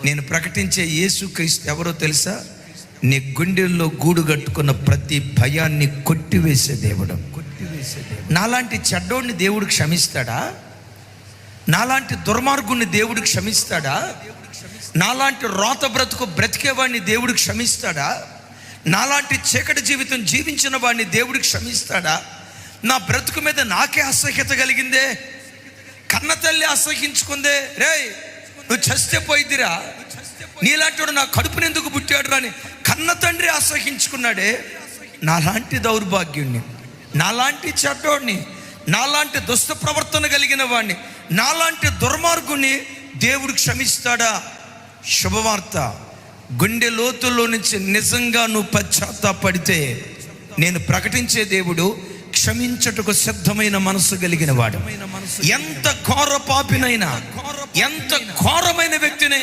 నేను ప్రకటించే యేసుక్రీస్తు ఎవరో తెలుసా? నీ గుండెల్లో గూడు కట్టుకున్న ప్రతి భయాన్ని కొట్టివేసే దేవుడు. నాలాంటి చెడ్డోడిని దేవుడు క్షమిస్తాడా? నాలాంటి దుర్మార్గుణ్ణి దేవుడు క్షమిస్తాడా? నాలాంటి రోత బ్రతుకు బ్రతికేవాడిని దేవుడు క్షమిస్తాడా? నాలాంటి చీకటి జీవితం జీవించిన వాడిని దేవుడు క్షమిస్తాడా? నా బ్రతుకు మీద నాకే అసహ్యత కలిగిందే, కన్న తల్లి అసహించుకుందే, రే నువ్వు చస్తే పోయిద్దిరా, నీలాంటి వాడు నా కడుపుని ఎందుకు పుట్టాడు అని కన్న తండ్రి అసహించుకున్నాడే. నాలాంటి దౌర్భాగ్యుణ్ణి, నాలాంటి చెడ్డోడిని, నాలాంటి దుష్ట ప్రవర్తన కలిగిన వాడిని, నాలాంటి దుర్మార్గుని దేవుడు క్షమిస్తాడా? శుభవార్త, గుండె లోతుల్లో నుంచి నిజంగా నువ్వు పశ్చాత్తాపడితే నేను ప్రకటించే దేవుడు క్షమించుటకు సిద్ధమైన మనసు కలిగిన వాడు. ఎంత ఘోర పాపినైనా, ఎంత ఘోరమైన వ్యక్తినైనా